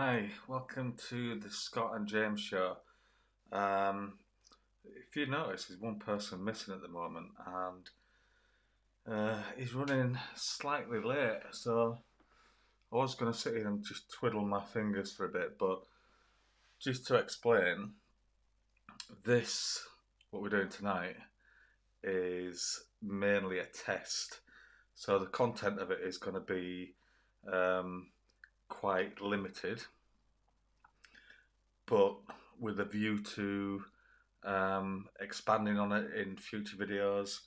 Hi, welcome to the Scott and James show. Um, if you notice, there's one person missing at the moment, and he's running slightly late. So I was going to sit here and just twiddle my fingers for a bit, but just to explain, this what we're doing tonight is mainly a test. So the content of it is going to be um, quite limited, but with a view to expanding on it in future videos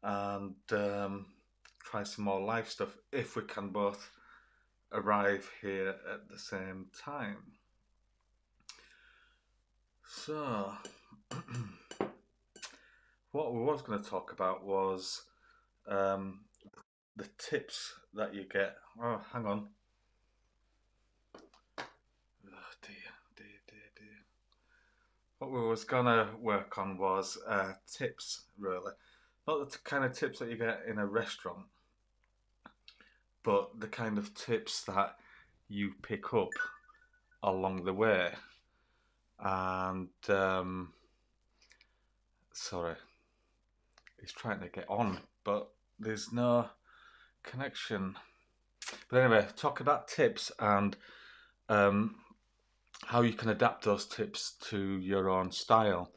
and try some more live stuff if we can both arrive here at the same time. So, what we was going to talk about was um, the tips that you get. Oh, hang on. Oh, dear. What we was gonna work on was tips, really. Not the kind of tips that you get in a restaurant, but the kind of tips that you pick up along the way. And sorry, he's trying to get on, but there's no connection. But anyway, talk about tips and um, how you can adapt those tips to your own style.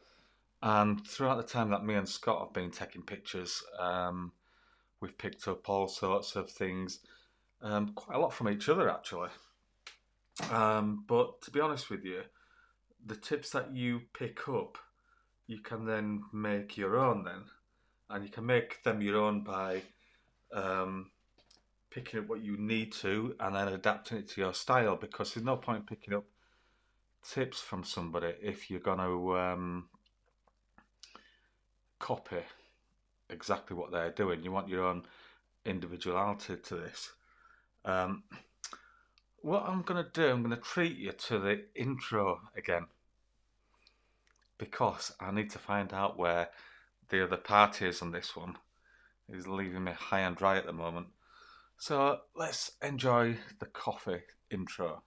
And throughout the time that me and Scott have been taking pictures, we've picked up all sorts of things, quite a lot from each other actually. But to be honest with you, the tips that you pick up, you can then make your own then. And you can make them your own by um, picking up what you need to and then adapting it to your style, because there's no point picking up tips from somebody if you're going to copy exactly what they're doing. You want your own individuality to this. What I'm going to do, I'm going to treat you to the intro again, because I need to find out where the other party is on this one. He's leaving me high and dry at the moment. So let's enjoy the coffee intro.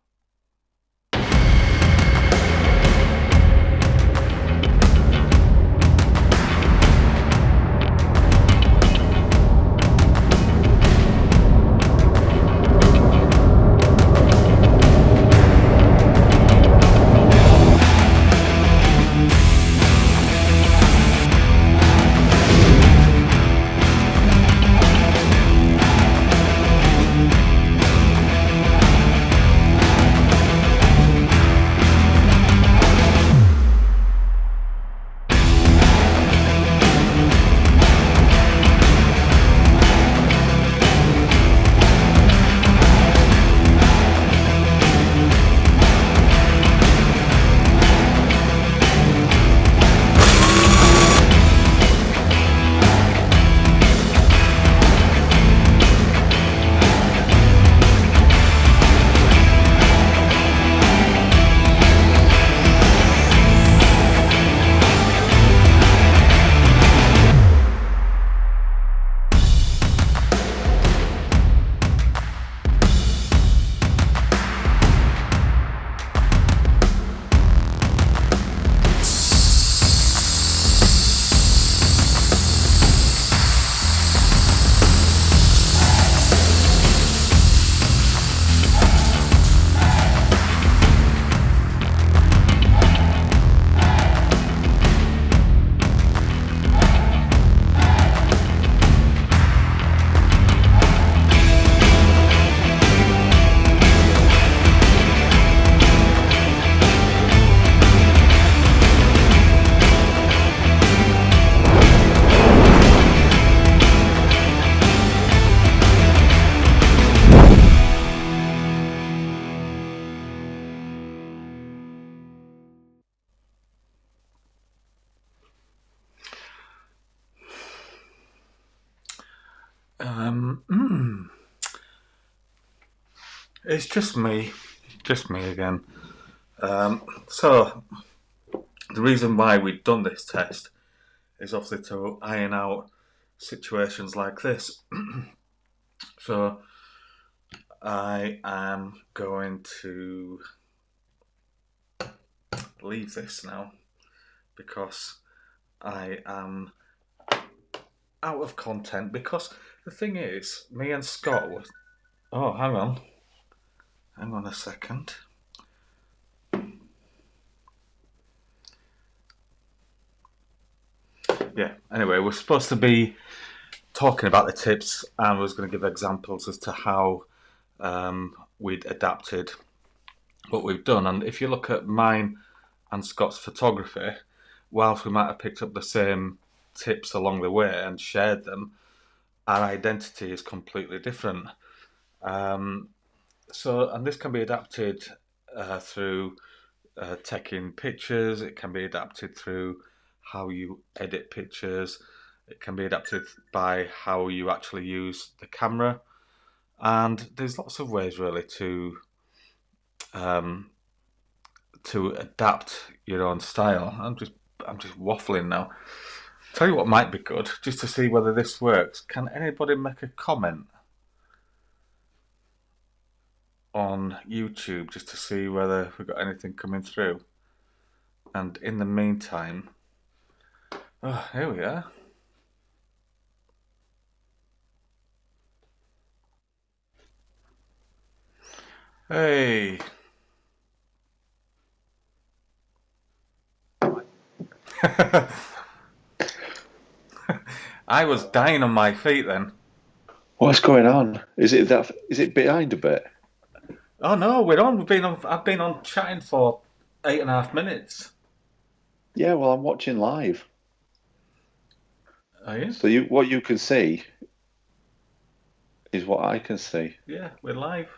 It's just me again. So the reason why we've done this test is obviously to iron out situations like this. So I am going to leave this now because I am out of content. Because the thing is, me and Scott were. Oh, hang on a second. Yeah. Anyway, we're supposed to be talking about the tips, and was going to give examples as to how we'd adapted what we've done. And if you look at mine and Scott's photography, whilst we might have picked up the same tips along the way and shared them, our identity is completely different. And this can be adapted through taking pictures. It can be adapted through how you edit pictures. It can be adapted by how you actually use the camera. And there's lots of ways really um, to adapt your own style. I'm just waffling now. Tell you what might be good, just to see whether this works. Can anybody make a comment on YouTube just to see whether we've got anything coming through? And in the meantime, oh, here we are. Hey. I was dying on my feet then. What's going on? Is it behind a bit? Oh no, we're on. I've been on chatting for 8.5 minutes. Yeah, well, I'm watching live. Are you? So what you can see is what I can see. Yeah, we're live.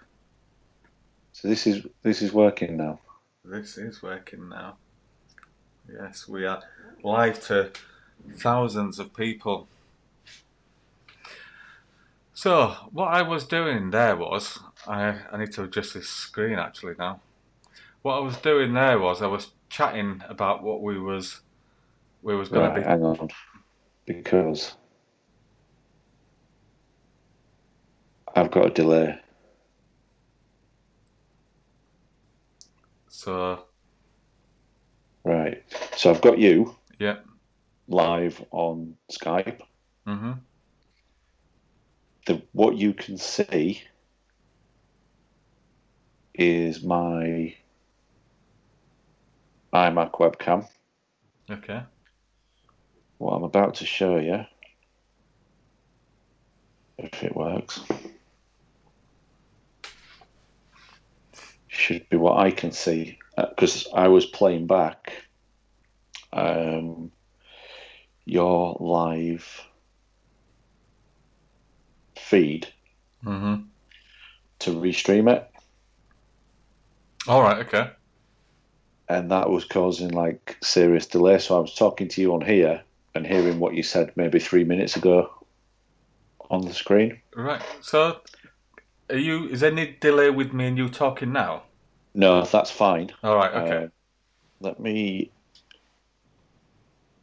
So this is working now. This is working now. Yes, we are live to thousands of people. So, what I was doing there was, I need to adjust this screen actually now. What I was doing there was I was chatting about what we was going to Right, be. hang on, because I've got a delay. So, Right, so I've got you yeah. live on Skype. Mhm. What you can see is my iMac webcam. Okay. What I'm about to show you, if it works, should be what I can see because I was playing back your live feed Mhm. to restream it, All right. Okay. and that was causing like serious delay. So I was talking to you on here and hearing what you said maybe 3 minutes ago on the screen. Right. So, are you? Is there any delay with me and you talking now? No, that's fine. All right. Okay. Uh, Let me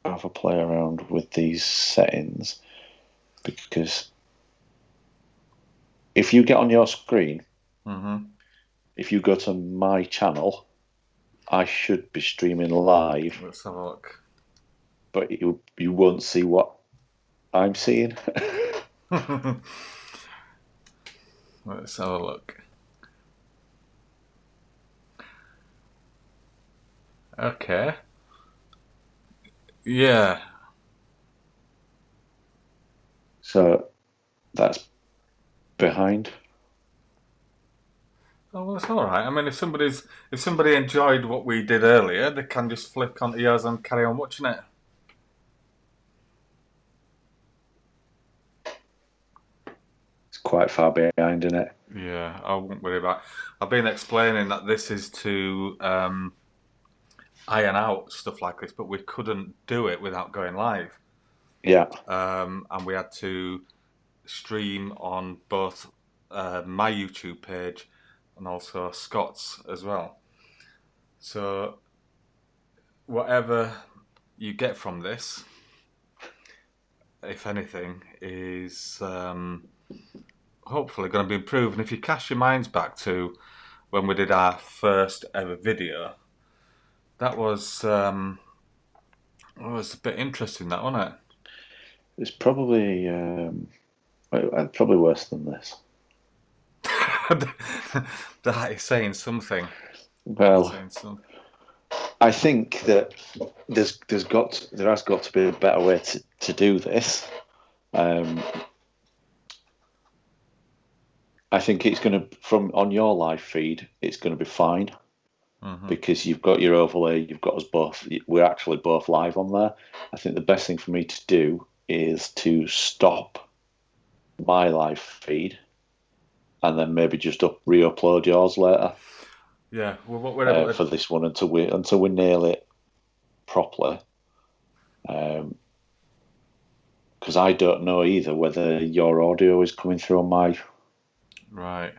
have a play around with these settings because if you get on your screen, Mhm. if you go to my channel, I should be streaming live, Let's have a look. but you won't see what I'm seeing. Let's have a look. Okay. Yeah. So that's behind. Oh, well, it's all right. I mean, if somebody enjoyed what we did earlier, they can just flick onto yours and carry on watching it. It's quite far behind, isn't it? Yeah, I won't worry about. I've been explaining that this is to iron out stuff like this, but we couldn't do it without going live, Yeah. and we had to stream on both my YouTube page and also Scott's as well. So whatever you get from this, if anything, is hopefully going to be improved. And if you cast your minds back to when we did our first ever video, That was a bit interesting, that wasn't It's probably probably worse than this. it? That is saying something. That is Well, saying something. I think that there has got to be a better way to do this. Um, I think it's going to from on your live feed, it's going to be fine Hmm. because you've got your overlay, you've got us both. We're actually both live on there. I think the best thing for me to do is to stop my live feed and then maybe just re-upload yours later Yeah. Well, what we're able to. for this one until we nail it properly. Because I don't know either whether your audio is coming through on my Right.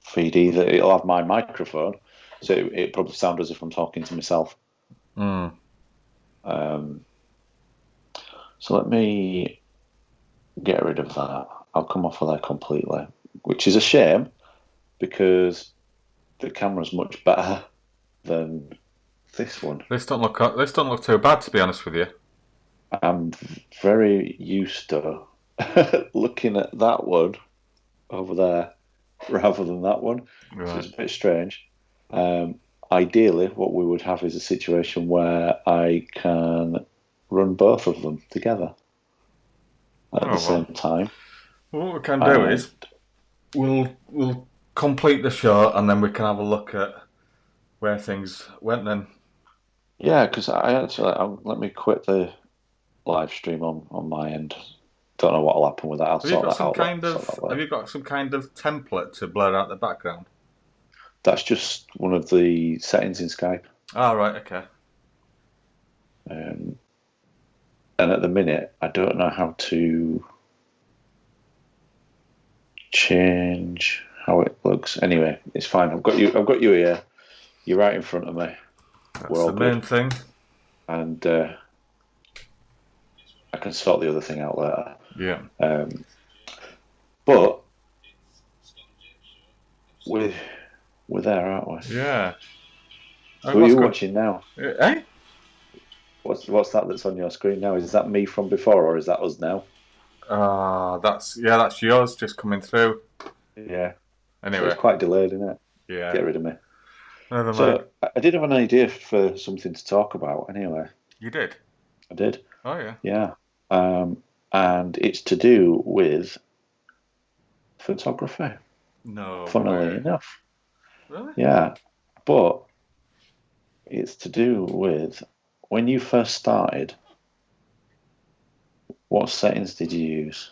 feed either. It'll have my microphone, so it probably sound as if I'm talking to myself. Mm. Um, so let me get rid of that. I'll come off of that completely, which is a shame because the camera's much better than this one. This don't look too bad, to be honest with you. I'm very used to looking at that one over there rather than that one, so Right. it's a bit strange. Um, Ideally, what we would have is a situation where I can run both of them together at the Oh same well. time. Well, what we can do And is we'll complete the show and then we can have a look at where things went. Then yeah, because let me quit the live stream on my end. Don't know what'll happen with that. I'll have you sort got that some out. kind Sort of that later. template to blur out the background? That's just one of the settings in Skype. Oh right, okay. Um, and at the minute, I don't know how to change how it looks. Anyway, it's fine. I've got you. I've got you here. You're right in front of me. We're That's all the good, main thing. and I can sort the other thing out later. Yeah. Um, but we're we're there, aren't we? Yeah. Oh, Who are what's you good? watching now? Eh? What's that that's on your screen now? Is that me from before, or is that us now? That's yours just coming through. Yeah. So it's Anyway, quite delayed, isn't it? yeah. Get rid of me. Never mind. So I did have an idea for something to talk about. Anyway, You did. I did. Oh yeah. Yeah. And it's to do with photography. No Funnily way. enough. Really? Yeah. But it's to do with when you first started, what settings did you use?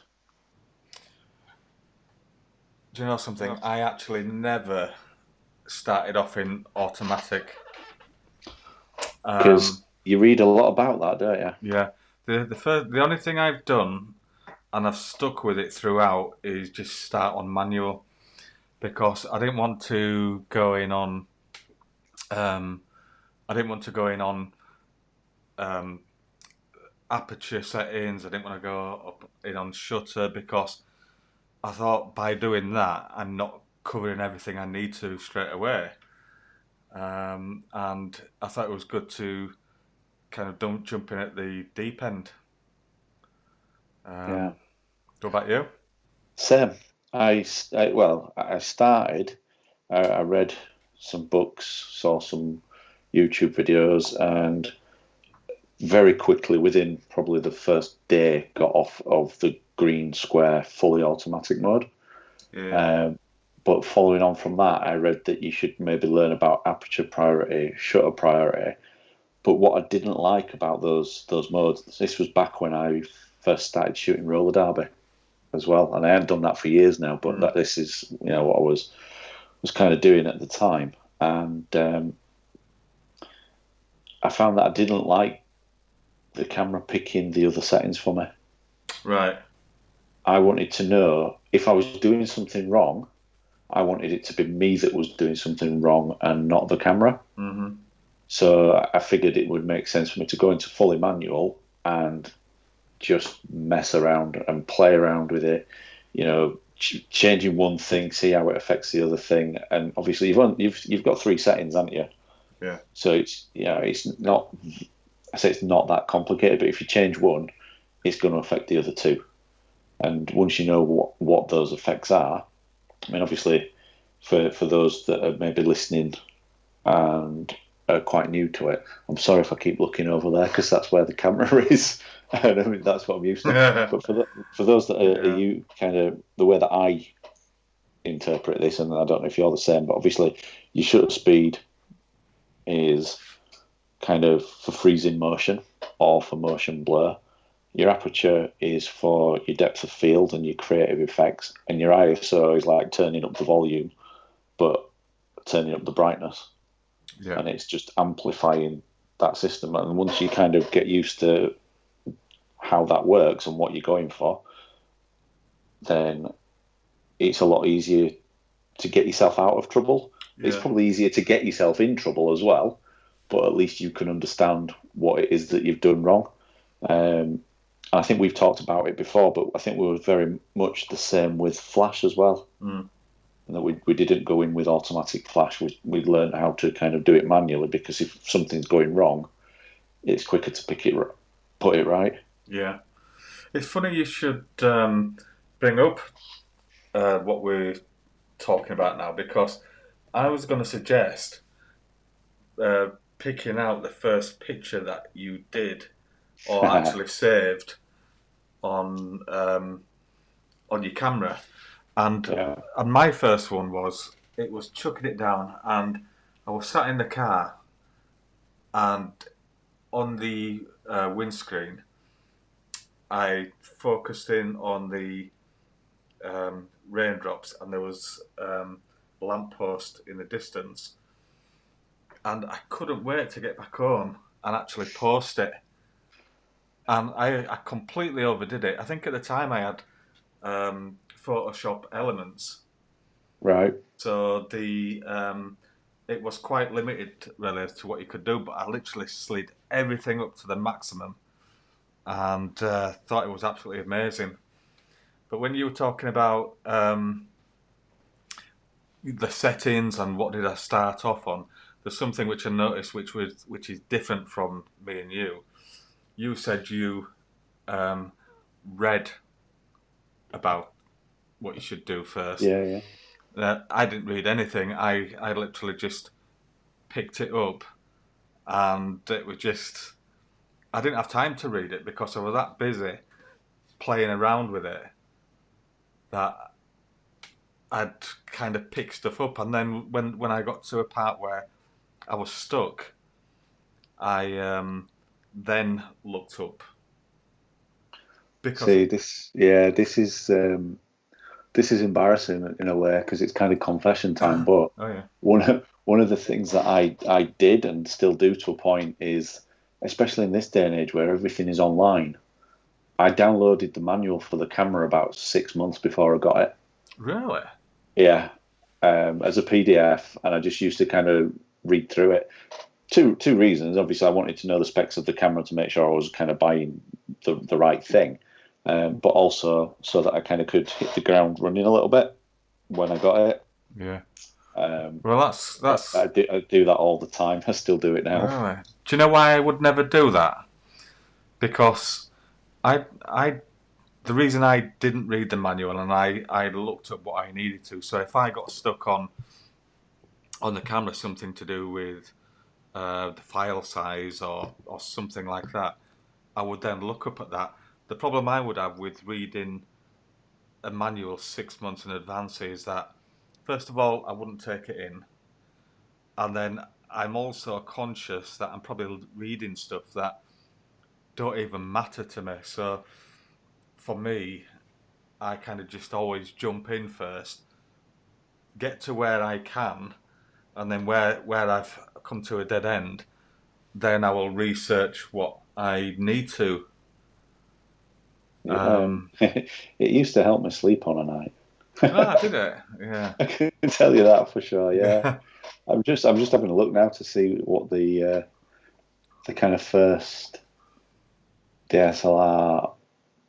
Do you know something? I actually never started off in automatic. Um, Because you read a lot about that, don't you? yeah. The only thing I've done and I've stuck with it throughout is just start on manual because I didn't want to go in on um, I didn't want to go in on um, aperture settings. I didn't want to go up in on shutter because I thought by doing that I'm not covering everything I need to straight away. And I thought it was good to kind of don't jump in at the deep end. Yeah. What about you? Same. I started. I read some books, saw some YouTube videos, and very quickly, within probably the first day, got off of the green square fully automatic mode. Yeah. Um, but following on from that, I read that you should maybe learn about aperture priority, shutter priority. But what I didn't like about those modes, this was back when I first started shooting roller derby as well, and I hadn't done that for years now. But Mm. this is what I was kind of doing at the time, and I found that I didn't like the camera picking the other settings for me. Right. I wanted to know if I was doing something wrong. I wanted it to be me that was doing something wrong and not the camera. Mm-hmm. So I figured it would make sense for me to go into fully manual and just mess around and play around with it. Changing one thing, see how it affects the other thing. And obviously, you've got three settings, haven't you? Yeah. So it's not. I say it's not that complicated, but if you change one, it's going to affect the other two. And once you know what those effects are, I mean, obviously, for those that are maybe listening and are quite new to it, I'm sorry if I keep looking over there because that's where the camera is. And I mean, that's what I'm used to. But for those that are Yeah. you kind of the way that I interpret this, and I don't know if you're the same, but obviously your shutter speed is kind of for freezing motion or for motion blur. Your aperture is for your depth of field and your creative effects, and your ISO is like turning up the volume, but turning up the brightness, Yeah. and it's just amplifying that system. And once you kind of get used to how that works and what you're going for, then it's a lot easier to get yourself out of trouble. It's Yeah. probably easier to get yourself in trouble as well, but at least you can understand what it is that you've done wrong. I think we've talked about it before, but I think we were very much the same with Flash as well. Mm. And that we didn't go in with automatic Flash. We learned how to kind of do it manually because if something's going wrong, it's quicker to put it right. Yeah. It's funny you should bring up what we're talking about now because I was going to suggest uh, picking out the first picture that you did or actually saved on on your camera, and Yeah, and my first one was it was chucking it down, and I was sat in the car, and on the windscreen, I focused in on the raindrops, and there was a lamppost in the distance, and I couldn't wait to get back home and actually post it. And I completely overdid it. I think at the time I had Photoshop Elements, right. so the it was quite limited really to what you could do. But I literally slid everything up to the maximum, and thought it was absolutely amazing. But when you were talking about the settings and what did I start off on, there's something which I noticed which is different from me and you. You said you um, read about what you should do first. Yeah, yeah. I didn't read anything. I literally just picked it up, and it was just I didn't have time to read it because I was that busy playing around with it that I'd kind of pick stuff up. And then when I got to a part where I was stuck, I then looked up because See, this is embarrassing in a way because it's kind of confession time. But oh yeah, one of the things that I did and still do to a point is, especially in this day and age where everything is online, I downloaded the manual for the camera about 6 months before I got it. really? Yeah, as a PDF, and I just used to kind of read through it. Two reasons. Obviously, I wanted to know the specs of the camera to make sure I was kind of buying the right thing, but also so that I kind of could hit the ground running a little bit when I got it. Yeah. Um, Well, that's I do that all the time. I still do it now. really. Do you know why I would never do that? Because I the reason I didn't read the manual and I looked at what I needed to. So if I got stuck on the camera, something to do with the file size or something like that, I would then look up at that. The problem I would have with reading a manual 6 months in advance is that first of all I wouldn't take it in, and then I'm also conscious that I'm probably reading stuff that don't even matter to me. So for me, I kind of just always jump in first, get to where I can, and then where I've come to a dead end, then I will research what I need to. Um, It used to help me sleep on a night. did it? Yeah, I can tell you that for sure. Yeah, yeah. I'm just having a look now to see what the kind of first DSLR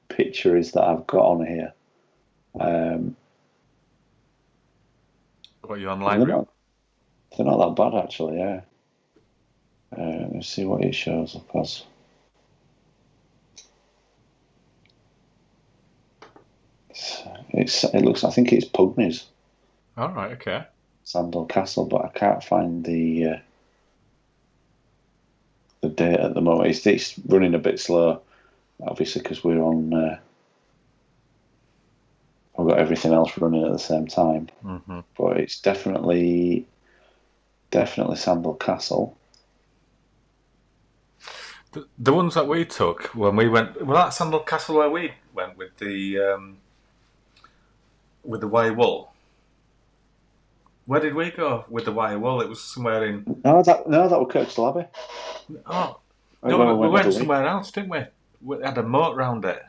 picture is that I've got on here. Um, What, you on and Lightroom? they're not that bad actually. Yeah, Let's see what it shows up as. It looks. I think it's Pugneys, All right, okay. Sandal Castle, but I can't find the date at the moment. It's running a bit slow, obviously, because we're on. We've got everything else running at the same time, Mm-hmm. but it's definitely Sandal Castle. The ones that we took when we went, well, that Sandal Castle where we went with the Wye Wool. Where did we go with the Wye Wool? It was somewhere in. No, that was Kirkstall Abbey. Oh Right, no, where we we went the went other week. somewhere else, didn't we? We had a moat round it.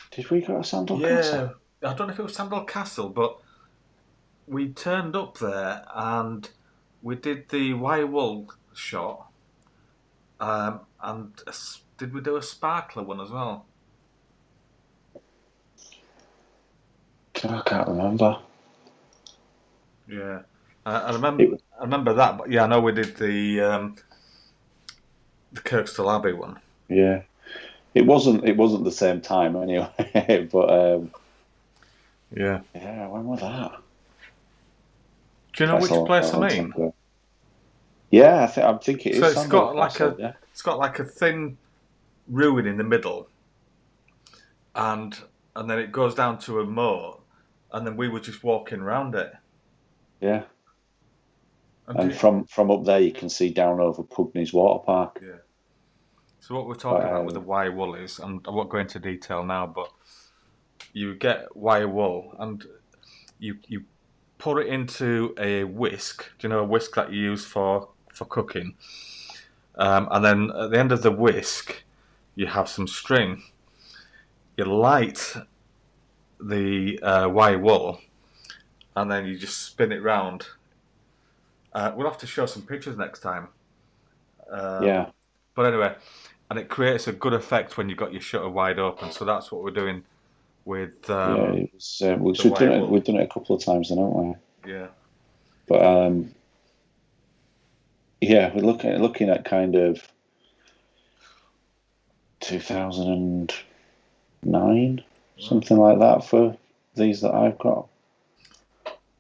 Did we go to Sandal Yeah, Castle? I don't know if it was Sandal Castle, but we turned up there and we did the Wye Wool shot. And did we do a sparkler one as well? I can't remember. Yeah, I remember. It, I remember that, but yeah, I know we did the Kirkstall Abbey one. yeah, it wasn't the same time anyway. But Yeah. yeah, when was that? Do you know That's which a place I long time mean? ago. Yeah, I think it So is Sandal Castle. Yeah, it's got like a thin ruin in the middle, and and then it goes down to a moat, and then we were just walking around it. yeah. And And from up there, you can see down over Pugneys Water Park. yeah. So what we're But talking about with the wire wool is, and I won't go into detail now, but you get wire wool and you put it into a whisk. Do you know a whisk that you use for cooking? And then at the end of the whisk, you have some string. You light the wire wool, and then you just spin it round. We'll have to show some pictures next time. yeah, But anyway, and it creates a good effect when you've got your shutter wide open. So that's what we're doing with yeah. It was. the We've done wire it. wool. We've done it a couple of times, then, haven't we? Yeah. But yeah, we're looking at kind of 2009, something like that for these that I've got.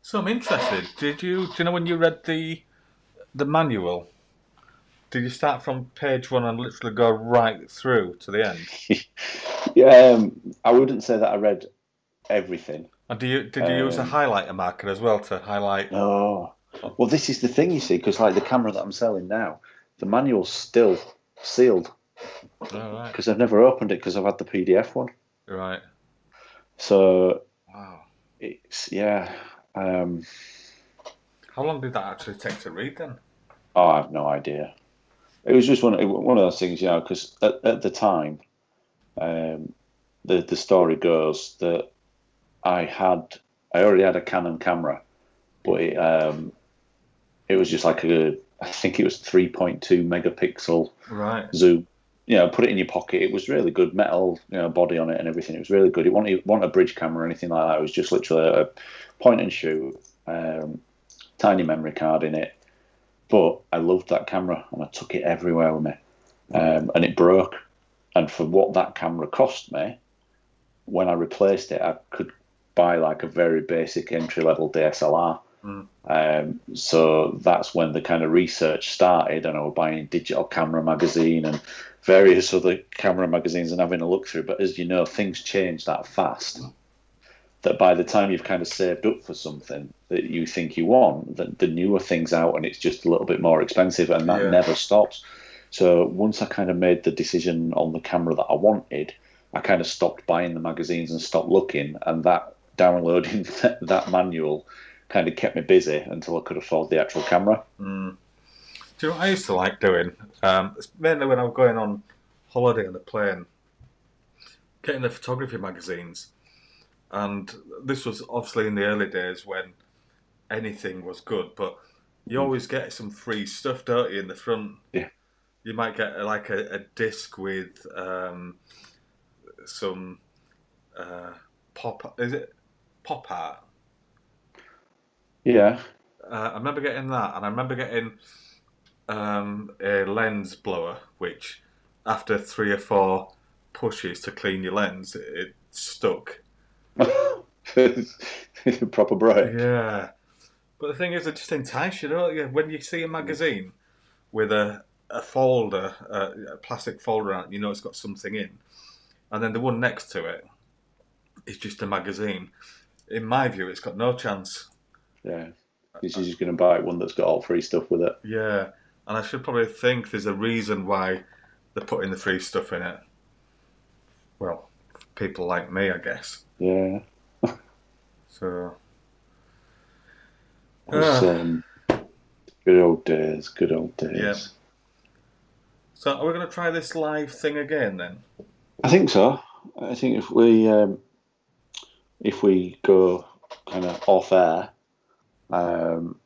So I'm interested. Do you know when you read the manual? Did you start from page one and literally go right through to the end? Yeah, I wouldn't say that I read everything. And did you use a Um, highlighter marker as well to highlight? no, Oh, well, this is the thing you see, because like the camera that I'm selling now, the manual's still sealed all right, because I've never opened it because I've had the PDF one. right. So Wow. it's yeah. Um, How long did that actually take to read then? oh, I have no idea. It was just one of those things, because at the time, um, the story goes that I already had a Canon camera, but it was just like I think it was 3.2 megapixel Right. zoom. Put it in your pocket. It was really good, metal, body on it and everything. It was really good. It wasn't a bridge camera or anything like that. It was just literally a point and shoot, tiny memory card in it. But I loved that camera and I took it everywhere with me. And it broke. And for what that camera cost me, when I replaced it, I could buy like a very basic entry level DSLR. Mm. So that's when the kind of research started, and I was buying Digital Camera magazine and various other camera magazines and having a look through. But as you know, things change that fast that by the time you've kind of saved up for something that you think you want, the newer things out and it's just a little bit more expensive, and that Yeah. never stops. So once I kind of made the decision on the camera that I wanted, I kind of stopped buying the magazines and stopped looking, and that downloading that manual kind of kept me busy until I could afford the actual camera. Mm. Do you know what I used to like doing? It's mainly when I was going on holiday on the plane, getting the photography magazines. And this was obviously in the early days when anything was good, but you Mm. always get some free stuff, don't you, in the front? Yeah, You might get like a disc with some pop. Is it pop art? yeah. I remember getting that, and I remember getting a lens blower, which after 3 or 4 pushes to clean your lens, it stuck. Proper break. Yeah, but the thing is, it just entice you, don't you? When you see a magazine with a folder, a plastic folder on it, you know it's got something in, and then the one next to it is just a magazine. In my view, it's got no chance. Yeah, you're just going to buy one that's got all free stuff with it. Yeah, and I should probably think there's a reason why they're putting the free stuff in it. Well, for people like me, I guess. Yeah, So, it was good old days. Good old yeah. days. So, are we going to try this live thing again then? I think so. I think if we go kind of off air um,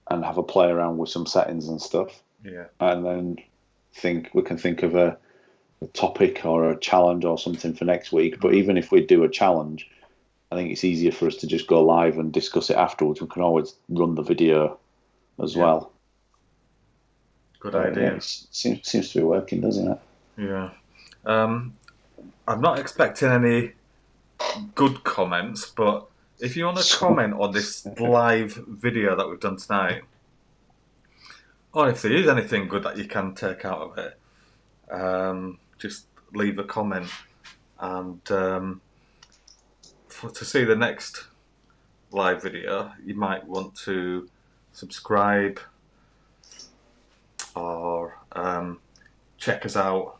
and have a play around with some settings and stuff, Yeah. and then we can think of a topic or a challenge or something for next week. But even if we do a challenge, I think it's easier for us to just go live and discuss it afterwards. We can always run the video as well. Good Yeah, idea. it seems to be working, doesn't it? Yeah. I'm not expecting any good comments, but if you want to comment on this live video that we've done tonight, or if there is anything good that you can take out of it, just leave a comment. And to see the next live video, you might want to subscribe or check us out.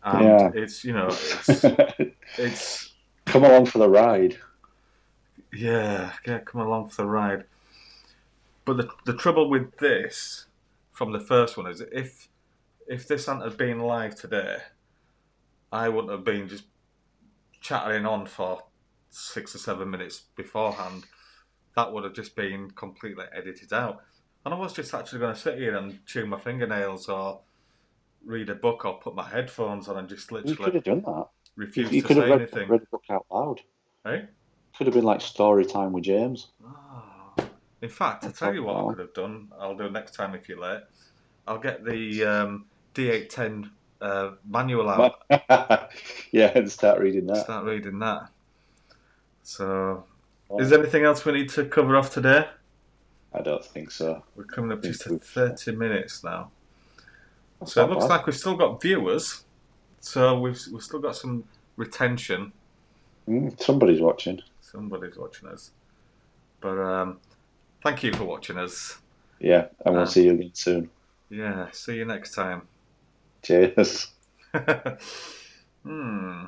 And Yeah. it's Come along for the ride. yeah, come along for the ride. But the trouble with this from the first one is if this hadn't been live today, I wouldn't have been just chattering on for 6 or 7 minutes beforehand. That would have just been completely edited out. And I was just actually going to sit here and chew my fingernails or read a book or put my headphones on and just You literally could have done that. refuse You to could have say anything. read a book out loud. Hey? Could have been like story time with James. Oh. In fact, I tell you what I could have done. I'll do next time if you're late. I'll get the D810 manual out. Yeah, and start reading that. Start reading that. So, is there anything else we need to cover off today? I don't think so. We're coming up just to 30 minutes now. That's So it looks bad. like we've still got viewers. So we've still got some retention. Somebody's watching. Somebody's watching us. But thank you for watching us. Yeah, and we'll see you again soon. Yeah, see you next time. Cheers. Hmm.